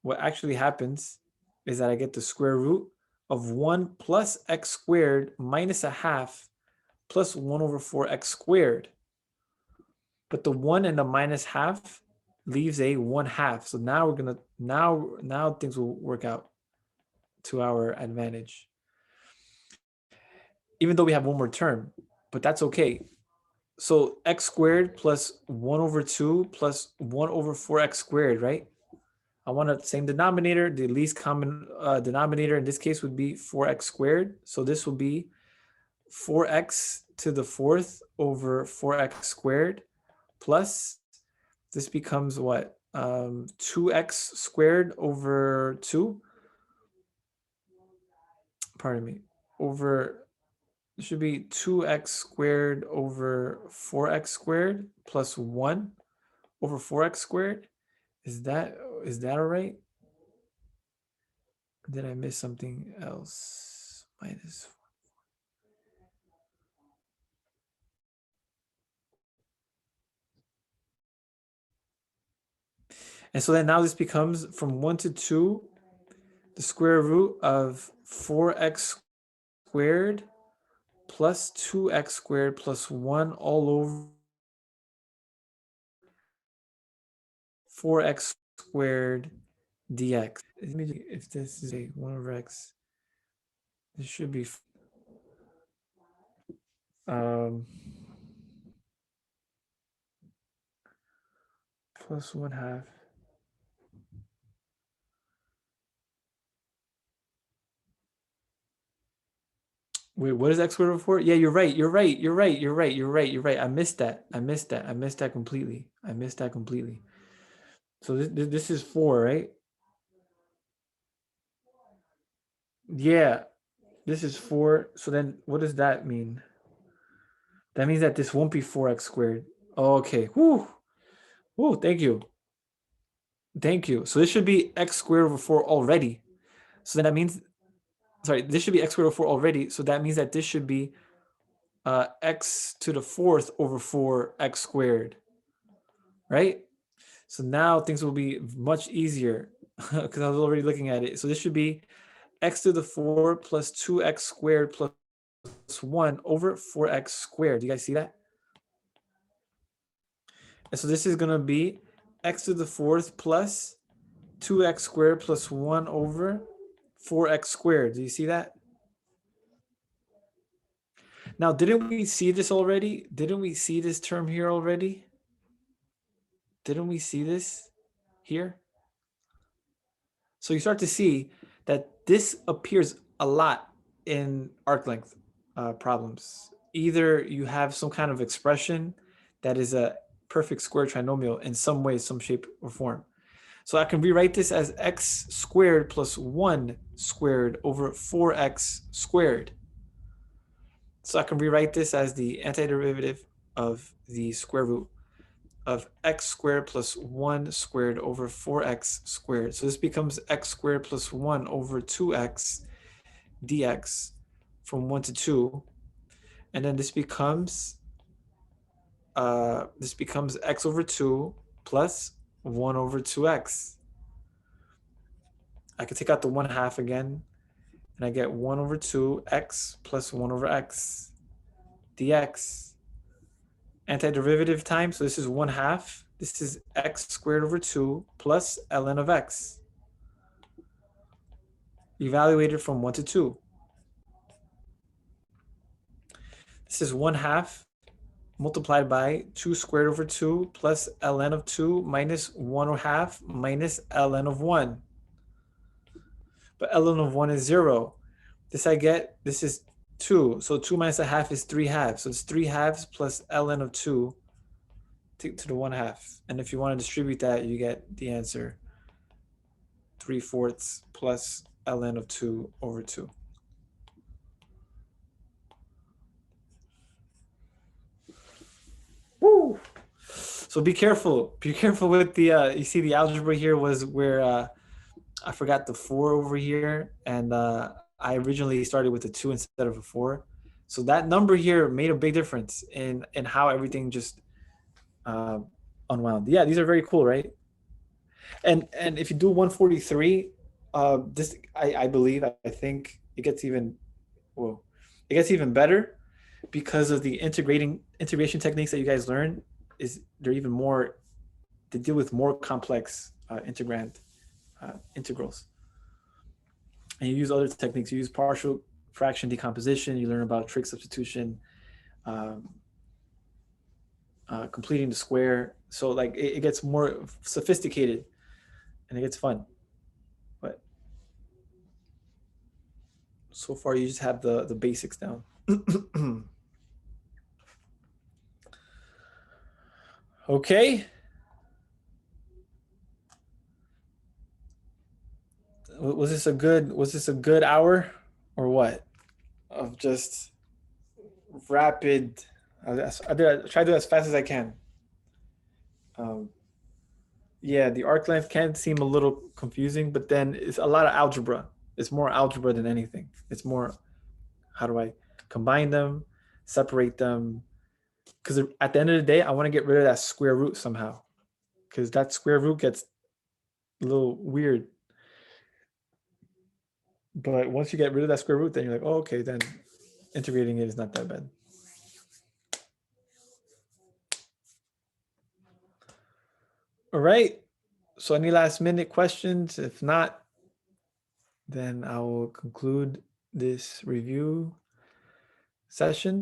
What actually happens is that I get the square root of 1 plus x squared minus a 1/2 plus 1 over 4x squared. But the 1 and the minus half leaves a 1/2. So now we're gonna now things will work out to our advantage. Even though we have one more term, but that's okay. So x squared plus 1 over 2 plus 1 over 4x squared, right? I want the same denominator. The least common denominator in this case would be 4x squared. So this will be 4x to the 4th over 4x squared plus this becomes what? 2x squared over 2. Pardon me. Over, it should be 2x squared over 4x squared plus 1 over 4x squared. Is that all right? Did I miss something else? Minus. And so then now this becomes from 1 to 2, the square root of 4x squared plus 2x squared plus 1 all over 4x squared dx. If this is a 1 over x, this should be plus 1/2. Wait, what is x squared over 4? Yeah, you're right. I missed that completely. So this is 4, right? Yeah, this is 4. So then what does that mean? That means that this won't be 4x squared. Oh, okay. Whew. Whew, thank you. So this should be x squared over 4 already. So then that means, sorry, this should be x squared over 4 already. So that means that this should be x to the 4th over 4x squared, right? So now things will be much easier because I was already looking at it. So this should be x to the 4 plus 2x squared plus 1 over 4x squared. Do you guys see that? And so this is going to be x to the 4th plus 2x squared plus 1 over 4x squared. Do you see that? Now, didn't we see this already? Didn't we see this term here already? Didn't we see this here? So you start to see that this appears a lot in arc length problems. Either you have some kind of expression that is a perfect square trinomial in some way, some shape or form. So I can rewrite this as x squared plus 1 squared over 4x squared. So I can rewrite this as the antiderivative of the square root of x squared plus 1 squared over 4x squared. So this becomes x squared plus 1 over 2x dx from 1 to 2. And then this becomes x over 2 plus 1 over 2x. I can take out the 1/2 again, and I get 1 over 2x plus 1 over x dx. Antiderivative time, so this is 1/2. This is x squared over 2 plus ln of x. Evaluated from 1 to 2. This is 1/2 multiplied by 2 squared over 2 plus ln of 2 minus 1/2 minus ln of 1. But ln of 1 is 0. This I get, this is 2. So 2 minus 1/2 is 3/2. So it's 3/2 plus ln of 2 to the 1/2. And if you want to distribute that, you get the answer 3/4 plus ln of 2 over 2. Woo! So be careful. Be careful with the, you see the algebra here was where I forgot the 4 over here. And I originally started with a 2 instead of a 4. So that number here made a big difference in how everything just unwound. Yeah, these are very cool, right? And if you do 143, this I believe, I think it gets even, well, it gets even better because of the integration techniques that you guys learn. Is they're even more, they deal with more complex integrals, and you use other techniques. You use partial fraction decomposition. You learn about trig substitution, um, completing the square. So like it gets more sophisticated, and it gets fun. But so far, you just have the basics down. Okay. Was this a good hour or what? Of just rapid. I try to do it as fast as I can. Um, yeah, the arc length can seem a little confusing, but then it's a lot of algebra. It's more algebra than anything. It's more how do I combine them, separate them? Because at the end of the day, I want to get rid of that square root somehow. Because that square root gets a little weird. But once you get rid of that square root, then you're like, oh, okay, then integrating it is not that bad. All right. So any last minute questions? If not, then I will conclude this review session.